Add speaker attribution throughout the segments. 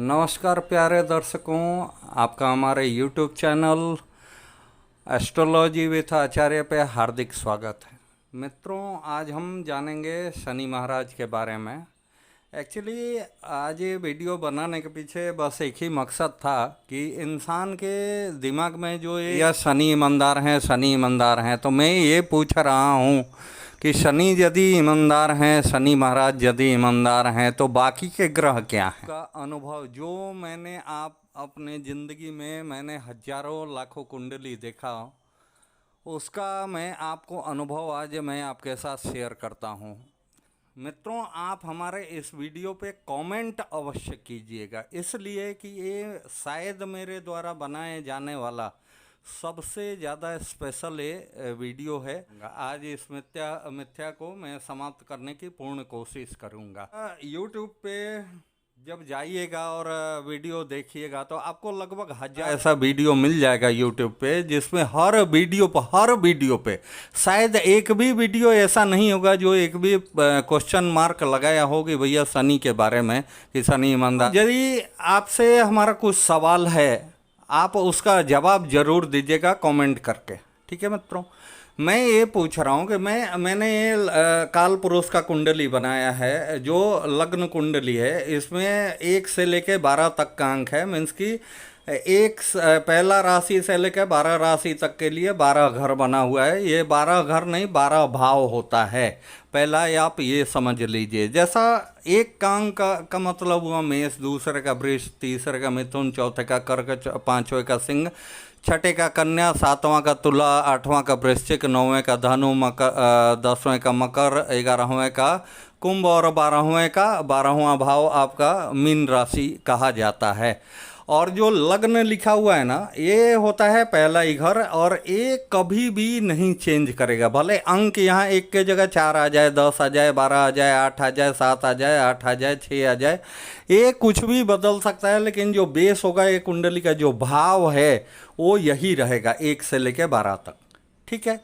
Speaker 1: नमस्कार प्यारे दर्शकों, आपका हमारे YouTube चैनल एस्ट्रोलॉजी विथ आचार्य पे हार्दिक स्वागत है। मित्रों, आज हम जानेंगे शनि महाराज के बारे में। एक्चुअली आज ये वीडियो बनाने के पीछे बस एक ही मकसद था कि इंसान के दिमाग में जो ये शनि ईमानदार हैं, तो मैं ये पूछ रहा हूँ कि शनि यदि ईमानदार हैं, शनि महाराज यदि ईमानदार हैं, तो बाकी के ग्रह क्या हैं? का अनुभव जो मैंने अपने ज़िंदगी में मैंने हजारों लाखों कुंडली देखा, उसका मैं आपको अनुभव आज मैं आपके साथ शेयर करता हूँ। मित्रों, आप हमारे इस वीडियो पे कमेंट अवश्य कीजिएगा, इसलिए कि ये शायद मेरे द्वारा बनाए जाने वाला सबसे ज़्यादा स्पेशल ये वीडियो है। आज इस मिथ्या को मैं समाप्त करने की पूर्ण कोशिश करूँगा। यूट्यूब पे जब जाइएगा और वीडियो देखिएगा तो आपको लगभग 1000 ऐसा वीडियो मिल जाएगा यूट्यूब पे, जिसमें हर वीडियो पे शायद एक भी वीडियो ऐसा नहीं होगा जो एक भी क्वेश्चन मार्क लगाया हो कि भैया शनि के बारे में कि शनि ईमानदार। यदि आपसे हमारा कुछ सवाल है, आप उसका जवाब जरूर दीजिएगा कमेंट करके, ठीक है मित्रों। मैं ये पूछ रहा हूँ कि मैंने ये काल पुरुष का कुंडली बनाया है, जो लग्न कुंडली है। इसमें 1 से लेके 12 तक का अंक है। मीन्स कि पहला राशि से लेकर 12 राशि तक के लिए 12 घर बना हुआ है। ये 12 घर नहीं, 12 भाव होता है। पहला आप ये समझ लीजिए, जैसा एक का अंक का मतलब हुआ मेष, दूसरे का वृष, तीसरे का मिथुन, चौथे का कर्क, पांचवें का सिंह, छठे का कन्या, सातवां का तुला, आठवां का वृश्चिक, नौवें का धनु, 10वें का मकर, 11वें का कुंभ और 12वां भाव आपका मीन राशि कहा जाता है। और जो लग्न लिखा हुआ है ना, ये होता है पहला ही घर, और ये कभी भी नहीं चेंज करेगा। भले अंक यहाँ 1 के जगह 4 आ जाए, 10 आ जाए, 12 आ जाए, 8 आ जाए, 7 आ जाए, 8 आ जाए, 6 आ जाए, ये कुछ भी बदल सकता है, लेकिन जो बेस होगा ये कुंडली का जो भाव है वो यही रहेगा 1 से लेकर 12 तक, ठीक है।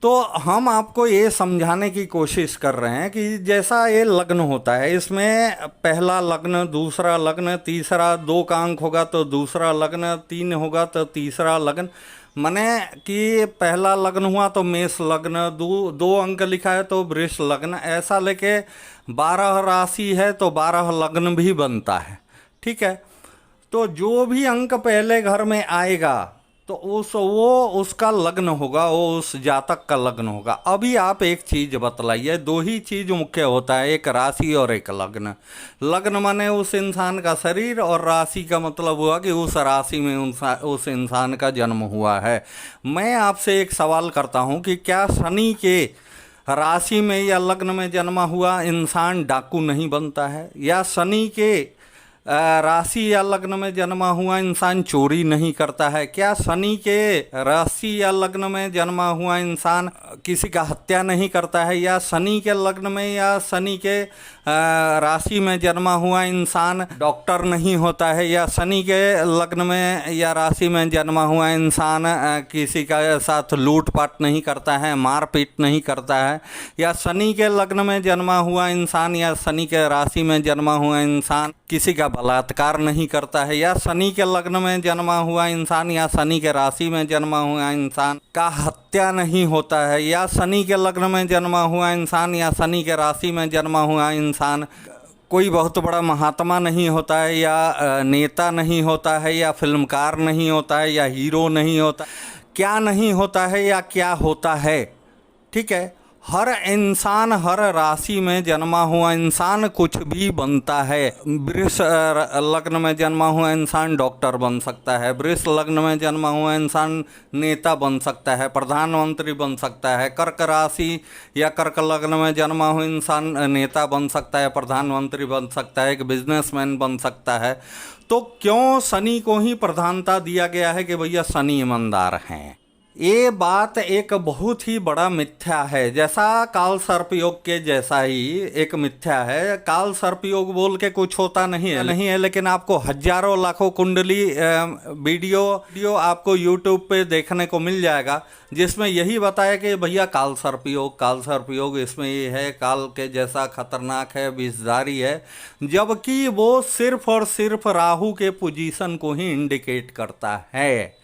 Speaker 1: तो हम आपको ये समझाने की कोशिश कर रहे हैं कि जैसा ये लग्न होता है, इसमें पहला लग्न, दूसरा लग्न, तीसरा 2 का अंक होगा तो दूसरा लग्न, 3 होगा तो तीसरा लग्न। माने कि पहला लग्न हुआ तो मेष लग्न, 2 अंक लिखा है तो वृष लग्न, ऐसा लेके 12 राशि है तो 12 लग्न भी बनता है, ठीक है। तो जो भी अंक पहले घर में आएगा तो उसका लग्न होगा, वो उस जातक का लग्न होगा। अभी आप एक चीज बतलाइए, 2 ही चीज मुख्य होता है, एक राशि और एक लग्न। लग्न माने उस इंसान का शरीर, और राशि का मतलब हुआ कि उस राशि में उस इंसान का जन्म हुआ है। मैं आपसे एक सवाल करता हूं कि क्या शनि के राशि में या लग्न में जन्मा हुआ इंसान डाकू नहीं बनता है? या शनि के राशि या लग्न में जन्मा हुआ इंसान चोरी नहीं करता है? क्या शनि के राशि या लग्न में जन्मा हुआ इंसान किसी का हत्या नहीं करता है? या शनि के लग्न में या शनि के राशि में जन्मा हुआ इंसान डॉक्टर नहीं होता है? या शनि के लग्न में या राशि में जन्मा हुआ इंसान किसी का साथ लूटपाट नहीं करता है, मारपीट नहीं करता है? या शनि के लग्न में जन्मा हुआ इंसान या शनि के राशि में जन्मा हुआ इंसान किसी का बलात्कार नहीं करता है? या शनि के लग्न में जन्मा हुआ इंसान या शनि के राशि में जन्मा हुआ इंसान का हत्या नहीं होता है? या शनि के लग्न में जन्मा हुआ इंसान या शनि के राशि में जन्मा हुआ इंसान कोई बहुत बड़ा महात्मा नहीं होता है, या नेता नहीं होता है, या फिल्मकार नहीं होता है, या हीरो नहीं होता? क्या नहीं होता है या क्या होता है? ठीक है, हर इंसान, हर राशि में जन्मा हुआ इंसान कुछ भी बनता है। वृष लग्न में जन्मा हुआ इंसान डॉक्टर बन सकता है, वृष लग्न में जन्मा हुआ इंसान नेता बन सकता है, प्रधानमंत्री बन सकता है, कर्क राशि या कर्क लग्न में जन्मा हुआ इंसान नेता बन सकता है, प्रधानमंत्री बन सकता है, एक बिजनेसमैन बन सकता है। तो क्यों शनि को ही प्रधानता दिया गया है कि भैया शनि ईमानदार हैं? ये बात एक बहुत ही बड़ा मिथ्या है। जैसा काल सर्प योग के जैसा ही एक मिथ्या है। काल सर्प योग बोल के कुछ होता नहीं है, लेकिन आपको हजारों लाखों कुंडली वीडियो आपको यूट्यूब पे देखने को मिल जाएगा, जिसमें यही बताया कि भैया काल सर्प योग इसमें ये है, काल के जैसा खतरनाक है, विषधारी है, जबकि वो सिर्फ और सिर्फ राहु के पोजीशन को ही इंडिकेट करता है।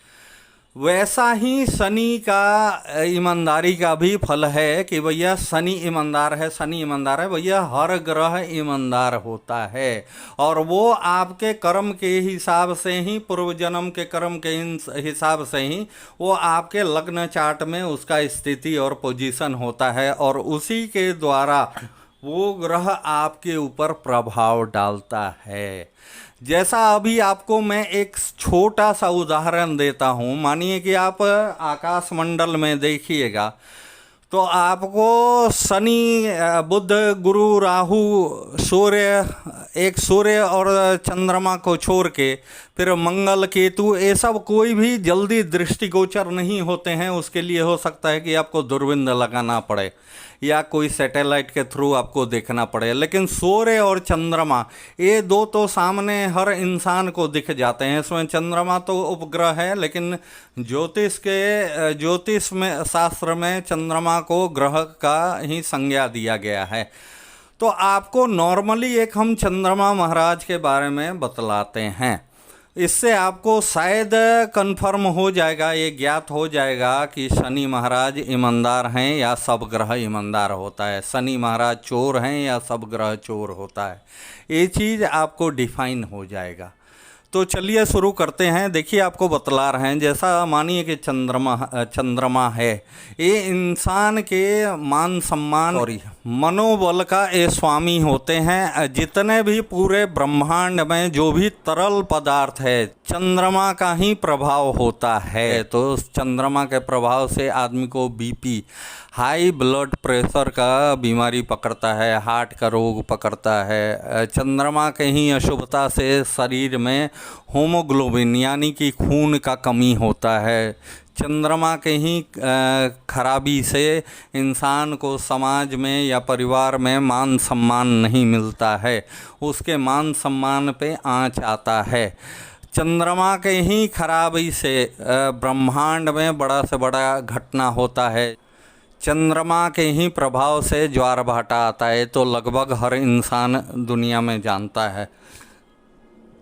Speaker 1: वैसा ही शनि का ईमानदारी का भी फल है कि भैया शनि ईमानदार है भैया, हर ग्रह ईमानदार होता है और वो आपके कर्म के हिसाब से ही, पूर्व जन्म के कर्म के हिसाब से ही वो आपके लग्न चार्ट में उसका स्थिति और पोजीशन होता है और उसी के द्वारा वो ग्रह आपके ऊपर प्रभाव डालता है। जैसा अभी आपको मैं एक छोटा सा उदाहरण देता हूँ। मानिए कि आप आकाश मंडल में देखिएगा तो आपको शनि, बुध, गुरु, राहु, सूर्य और चंद्रमा को छोड़ के फिर मंगल, केतु, ये सब कोई भी जल्दी दृष्टिगोचर नहीं होते हैं। उसके लिए हो सकता है कि आपको दूरबीन लगाना पड़े या कोई सैटेलाइट के थ्रू आपको देखना पड़े, लेकिन सूर्य और चंद्रमा ये दो तो सामने हर इंसान को दिख जाते हैं। इसमें चंद्रमा तो उपग्रह है, लेकिन ज्योतिष में, शास्त्र में चंद्रमा को ग्रह का ही संज्ञा दिया गया है। तो आपको नॉर्मली एक हम चंद्रमा महाराज के बारे में बतलाते हैं। इससे आपको शायद कंफर्म हो जाएगा, ये ज्ञात हो जाएगा कि शनि महाराज ईमानदार हैं या सब ग्रह ईमानदार होता है, शनि महाराज चोर हैं या सब ग्रह चोर होता है। ये चीज़ आपको डिफाइन हो जाएगा। तो चलिए शुरू करते हैं। देखिए आपको बतला रहे हैं, जैसा मानिए कि चंद्रमा है, ये इंसान के मान सम्मान और मनोबल का ये स्वामी होते हैं। जितने भी पूरे ब्रह्मांड में जो भी तरल पदार्थ है, चंद्रमा का ही प्रभाव होता है। तो चंद्रमा के प्रभाव से आदमी को बीपी, हाई ब्लड प्रेशर का बीमारी पकड़ता है, हार्ट का रोग पकड़ता है। चंद्रमा के ही अशुभता से शरीर में होमोग्लोबिन यानी कि खून का कमी होता है। चंद्रमा के ही खराबी से इंसान को समाज में या परिवार में मान सम्मान नहीं मिलता है, उसके मान सम्मान पे आँच आता है। चंद्रमा के ही खराबी से ब्रह्मांड में बड़ा से बड़ा घटना होता है। चंद्रमा के ही प्रभाव से ज्वार भाटा आता है, तो लगभग हर इंसान दुनिया में जानता है।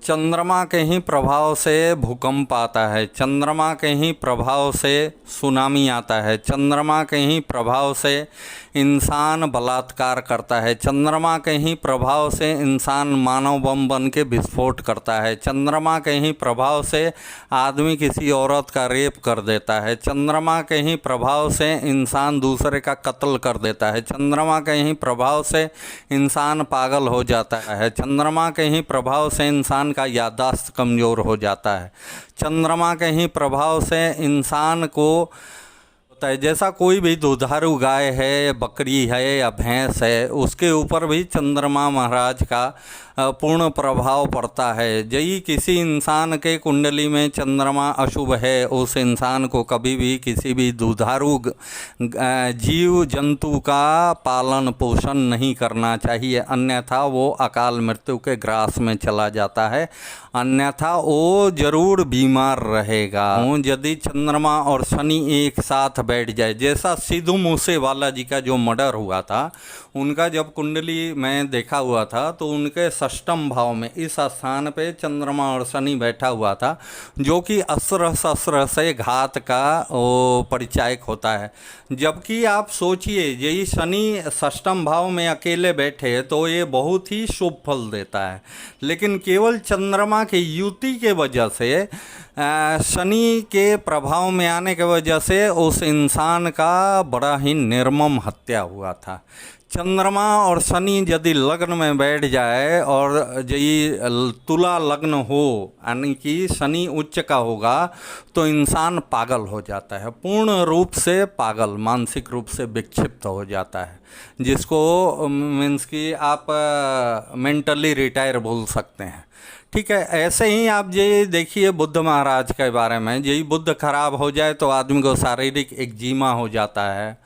Speaker 1: चंद्रमा के ही प्रभाव से भूकंप आता है, चंद्रमा के ही प्रभाव से सुनामी आता है, चंद्रमा के ही प्रभाव से इंसान बलात्कार करता है, चंद्रमा के ही प्रभाव से इंसान मानव बम बन के विस्फोट करता है, चंद्रमा के ही प्रभाव से आदमी किसी औरत का रेप कर देता है, चंद्रमा के ही प्रभाव से इंसान दूसरे का कत्ल कर देता है, चंद्रमा के ही प्रभाव से इंसान पागल हो जाता है, चंद्रमा के ही प्रभाव से इंसान का याददाश्त कमज़ोर हो जाता है, चंद्रमा के ही प्रभाव से इंसान को होता है, जैसा कोई भी दुधारू गाय है, बकरी है या भैंस है, उसके ऊपर भी चंद्रमा महाराज का पूर्ण प्रभाव पड़ता है। यदि किसी इंसान के कुंडली में चंद्रमा अशुभ है, उस इंसान को कभी भी किसी भी दुधारू जीव जंतु का पालन पोषण नहीं करना चाहिए, अन्यथा वो अकाल मृत्यु के ग्रास में चला जाता है, अन्यथा वो जरूर बीमार रहेगा। यदि चंद्रमा और शनि एक साथ बैठ जाए, जैसा सिद्धू मूसेवाला जी का जो मर्डर हुआ था, उनका जब कुंडली में देखा हुआ था तो उनके षष्ठम भाव में इस स्थान पे चंद्रमा और शनि बैठा हुआ था, जो कि अस्त्र शस्त्र से घात का वो परिचायक होता है। जबकि आप सोचिए, यही शनि षष्ठम भाव में अकेले बैठे तो ये बहुत ही शुभ फल देता है, लेकिन केवल चंद्रमा की युति के वजह से, शनि के प्रभाव में आने के वजह से उस इंसान का बड़ा ही निर्मम हत्या हुआ था। चंद्रमा और शनि यदि लग्न में बैठ जाए और यही तुला लग्न हो, यानी कि शनि उच्च का होगा, तो इंसान पागल हो जाता है, पूर्ण रूप से पागल, मानसिक रूप से विक्षिप्त हो जाता है, जिसको मीन्स कि आप मेंटली रिटायर बोल सकते हैं। ठीक है, ऐसे ही आप ये देखिए बुद्ध महाराज के बारे में, यही बुद्ध खराब हो जाए तो आदमी को शारीरिक एक्जिमा हो जाता है,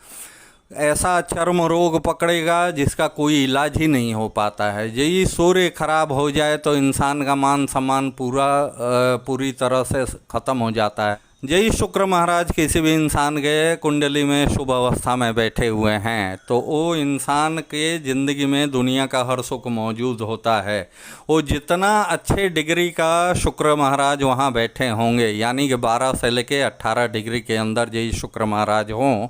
Speaker 1: ऐसा चर्म रोग पकड़ेगा जिसका कोई इलाज ही नहीं हो पाता है। यही सूर्य खराब हो जाए तो इंसान का मान सम्मान पूरी तरह से ख़त्म हो जाता है। यही शुक्र महाराज किसी भी इंसान के कुंडली में शुभ अवस्था में बैठे हुए हैं तो वो इंसान के ज़िंदगी में दुनिया का हर सुख मौजूद होता है। वो जितना अच्छे डिग्री का शुक्र महाराज वहाँ बैठे होंगे, यानी कि 12 से लेके 18 डिग्री के अंदर यही शुक्र महाराज हों,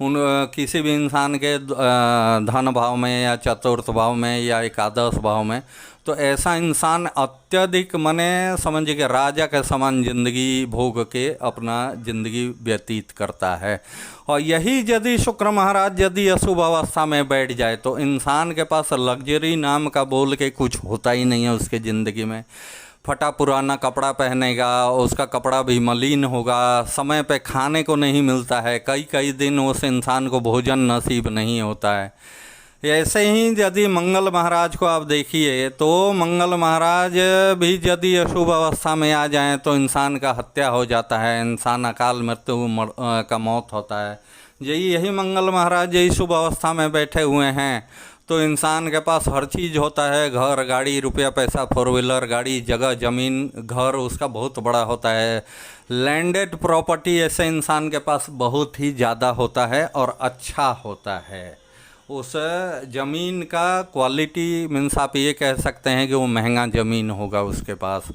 Speaker 1: उन किसी भी इंसान के धन भाव में या चतुर्थ भाव में या एकादश भाव में, तो ऐसा इंसान अत्यधिक मने समझिए कि राजा के समान जिंदगी भोग के अपना जिंदगी व्यतीत करता है। और यही यदि शुक्र महाराज यदि अशुभ अवस्था में बैठ जाए तो इंसान के पास लग्जरी नाम का बोल के कुछ होता ही नहीं है उसके ज़िंदगी में। फटा पुराना कपड़ा पहनेगा, उसका कपड़ा भी मलिन होगा, समय पे खाने को नहीं मिलता है, कई कई दिन उस इंसान को भोजन नसीब नहीं होता है। ऐसे ही यदि मंगल महाराज को आप देखिए तो मंगल महाराज भी यदि अशुभ अवस्था में आ जाएं तो इंसान का हत्या हो जाता है, इंसान अकाल मृत्यु का मौत होता है। यही मंगल महाराज यही शुभ अवस्था में बैठे हुए हैं तो इंसान के पास हर चीज़ होता है, घर गाड़ी रुपया पैसा, 4 व्हीलर गाड़ी, जगह ज़मीन, घर उसका बहुत बड़ा होता है, लैंडेड प्रॉपर्टी ऐसे इंसान के पास बहुत ही ज़्यादा होता है और अच्छा होता है। उस ज़मीन का क्वालिटी मीन्स आप ये कह सकते हैं कि वो महंगा ज़मीन होगा, उसके पास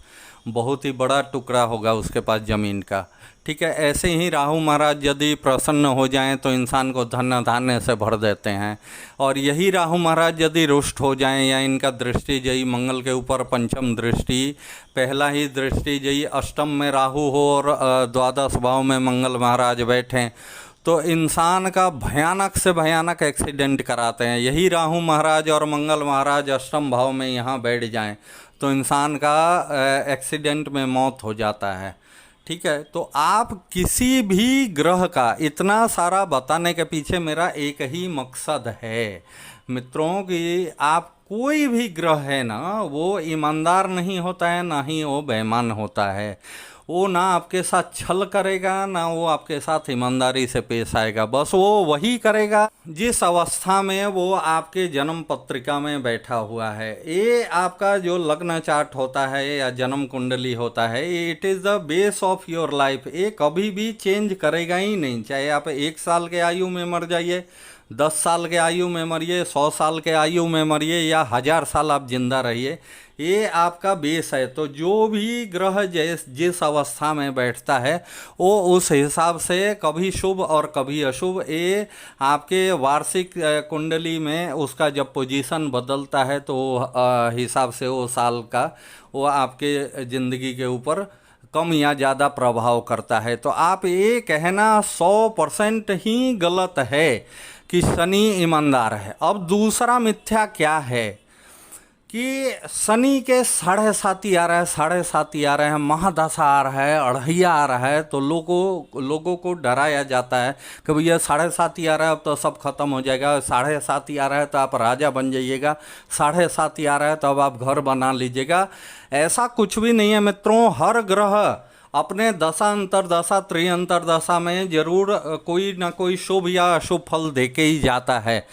Speaker 1: बहुत ही बड़ा टुकड़ा होगा उसके पास ज़मीन का। ठीक है, ऐसे ही राहु महाराज यदि प्रसन्न हो जाएं तो इंसान को धन धान्य से भर देते हैं। और यही राहु महाराज यदि रुष्ट हो जाएं या इनका दृष्टि यही मंगल के ऊपर पंचम दृष्टि, पहला ही दृष्टि यही अष्टम में राहु हो और द्वादश भाव में मंगल महाराज बैठें तो इंसान का भयानक से भयानक एक्सीडेंट कराते हैं। यही राहु महाराज और मंगल महाराज अष्टम भाव में यहाँ बैठ जाएं तो इंसान का एक्सीडेंट में मौत हो जाता है। ठीक है, तो आप किसी भी ग्रह का इतना सारा बताने के पीछे मेरा एक ही मकसद है मित्रों कि आप कोई भी ग्रह है ना, वो ईमानदार नहीं होता है, ना ही वो बेईमान होता है। वो ना आपके साथ छल करेगा, ना वो आपके साथ ईमानदारी से पेश आएगा। बस वो वही करेगा जिस अवस्था में वो आपके जन्म पत्रिका में बैठा हुआ है। ये आपका जो लग्न चार्ट होता है या जन्म कुंडली होता है, it is the base of your life. ये कभी भी चेंज करेगा ही नहीं, चाहे आप 1 साल के आयु में मर जाइए, 10 साल के आयु में मरिए, 100 साल के आयु में मरिए या 1000 साल आप जिंदा रहिए, ये आपका बेस है। तो जो भी ग्रह जिस अवस्था में बैठता है वो उस हिसाब से कभी शुभ और कभी अशुभ, ये आपके वार्षिक कुंडली में उसका जब पोजीशन बदलता है तो हिसाब से वो साल का वो आपके ज़िंदगी के ऊपर कम या ज़्यादा प्रभाव करता है। तो आप ये कहना 100% ही गलत है कि शनि ईमानदार है। अब दूसरा मिथ्या क्या है कि शनि के 7.5 आ रहा है, 7.5 आ रहे हैं, महादशा आ रहा है, अढ़ैया आ रहा है, तो लोगों को डराया जाता है कि भैया 7.5 आ रहा है अब तो सब खत्म हो जाएगा, 7.5 आ रहा है तो आप राजा बन जाइएगा, 7.5 आ रहा है तो अब आप घर बना लीजिएगा। ऐसा कुछ भी नहीं है मित्रों। हर ग्रह अपने दशा अंतरदशा त्रिअंतरदशा में जरूर कोई ना कोई शुभ या अशुभ फल दे के ही जाता है।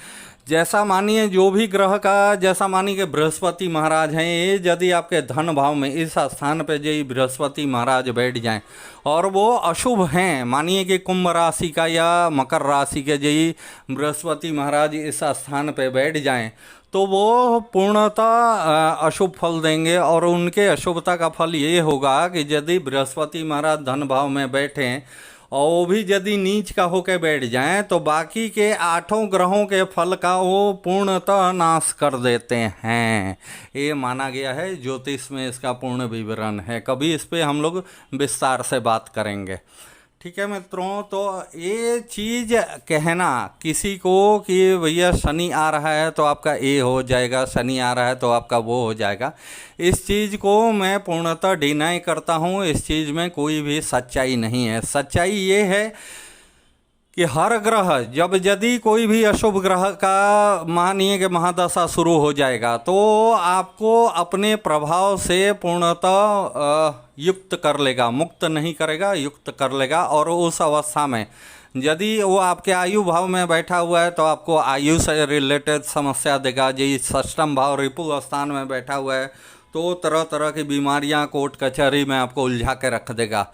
Speaker 1: जैसा मानिए जो भी ग्रह का, जैसा मानिए कि बृहस्पति महाराज हैं, ये यदि आपके धन भाव में इस स्थान पे यदि बृहस्पति महाराज बैठ जाएं और वो अशुभ हैं, मानिए कि कुंभ राशि का या मकर राशि के यदि बृहस्पति महाराज इस स्थान पे बैठ जाएं तो वो पूर्णतः अशुभ फल देंगे। और उनके अशुभता का फल ये होगा कि यदि बृहस्पति महाराज धन भाव में बैठें और वो भी यदि नीच का होकर बैठ जाएं तो बाकी के 8 ग्रहों के फल का वो पूर्णतः नाश कर देते हैं। ये माना गया है, ज्योतिष में इसका पूर्ण विवरण है, कभी इस पे हम लोग विस्तार से बात करेंगे। ठीक है मित्रों, तो ये चीज़ कहना किसी को कि भैया शनि आ रहा है तो आपका ये हो जाएगा, शनि आ रहा है तो आपका वो हो जाएगा, इस चीज़ को मैं पूर्णतः डिनाई करता हूँ। इस चीज़ में कोई भी सच्चाई नहीं है। सच्चाई ये है कि हर ग्रह जब यदि कोई भी अशुभ ग्रह का मानिए कि महादशा शुरू हो जाएगा तो आपको अपने प्रभाव से पूर्णतः युक्त कर लेगा, मुक्त नहीं करेगा, युक्त कर लेगा। और उस अवस्था में यदि वो आपके आयु भाव में बैठा हुआ है तो आपको आयु से रिलेटेड समस्या देगा। यदि षष्ठम भाव रिपु स्थान में बैठा हुआ है तो तरह तरह की बीमारियां कोर्ट कचहरी में आपको उलझा के रख देगा।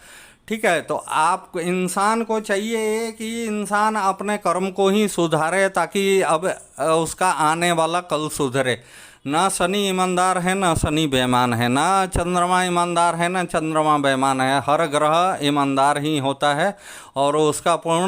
Speaker 1: ठीक है, तो आप इंसान को चाहिए कि इंसान अपने कर्म को ही सुधारे ताकि अब उसका आने वाला कल सुधरे। ना शनि ईमानदार है, ना शनि बेईमान है, ना चंद्रमा ईमानदार है, ना चंद्रमा बेईमान है। हर ग्रह ईमानदार ही होता है और उसका पूर्ण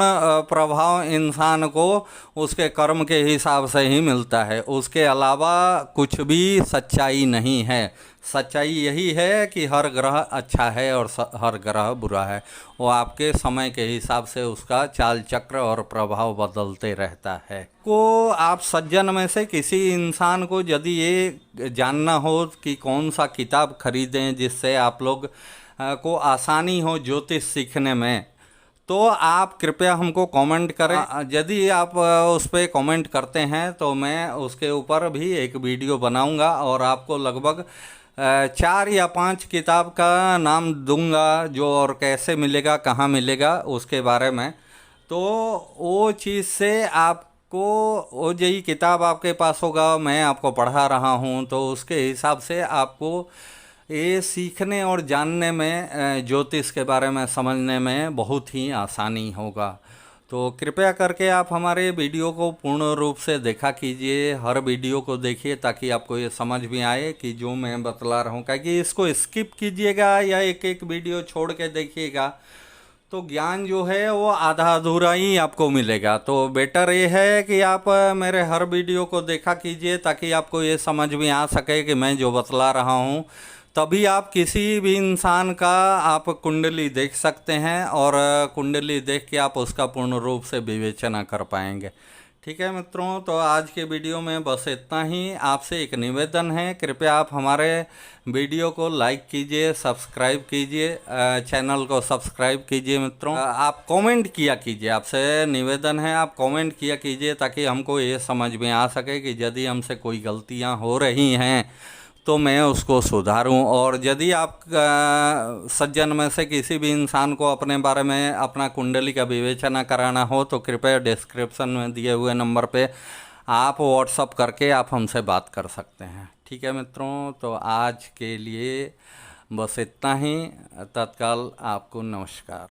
Speaker 1: प्रभाव इंसान को उसके कर्म के हिसाब से ही मिलता है। उसके अलावा कुछ भी सच्चाई नहीं है। सच्चाई यही है कि हर ग्रह अच्छा है और हर ग्रह बुरा है। वो आपके समय के हिसाब से उसका चाल चक्र और प्रभाव बदलते रहता है। को आप सज्जन में से किसी इंसान को यदि ये जानना हो कि कौन सा किताब खरीदें जिससे आप लोग को आसानी हो ज्योतिष सीखने में, तो आप कृपया हमको कमेंट करें। यदि आप उस पर कमेंट करते हैं तो मैं उसके ऊपर भी एक वीडियो बनाऊंगा और आपको लगभग 4 या 5 किताब का नाम दूंगा जो और कैसे मिलेगा, कहाँ मिलेगा उसके बारे में। तो वो चीज़ से आपको वो यही किताब आपके पास होगा, मैं आपको पढ़ा रहा हूँ, तो उसके हिसाब से आपको ये सीखने और जानने में, ज्योतिष के बारे में समझने में बहुत ही आसानी होगा। तो कृपया करके आप हमारे वीडियो को पूर्ण रूप से देखा कीजिए, हर वीडियो को देखिए ताकि आपको ये समझ में आए कि जो मैं बतला रहा हूँ। क्योंकि इसको स्किप कीजिएगा या एक एक वीडियो छोड़ के देखिएगा तो ज्ञान जो है वो आधा अधूरा ही आपको मिलेगा। तो बेटर ये है कि आप मेरे हर वीडियो को देखा कीजिए ताकि आपको ये समझ में आ सके कि मैं जो बतला रहा हूँ। तभी आप किसी भी इंसान का आप कुंडली देख सकते हैं और कुंडली देख के आप उसका पूर्ण रूप से विवेचना कर पाएंगे। ठीक है मित्रों, तो आज के वीडियो में बस इतना ही। आपसे एक निवेदन है, कृपया आप हमारे वीडियो को लाइक कीजिए, सब्सक्राइब कीजिए, चैनल को सब्सक्राइब कीजिए। मित्रों आप कमेंट किया कीजिए, आपसे निवेदन है आप कमेंट किया कीजिए ताकि हमको ये समझ में आ सके कि यदि हमसे कोई गलतियां हो रही हैं तो मैं उसको सुधारूं। और यदि आप सज्जन में से किसी भी इंसान को अपने बारे में अपना कुंडली का विवेचना कराना हो तो कृपया डिस्क्रिप्शन में दिए हुए नंबर पे आप व्हाट्सअप करके आप हमसे बात कर सकते हैं। ठीक है मित्रों, तो आज के लिए बस इतना ही। तत्काल आपको नमस्कार।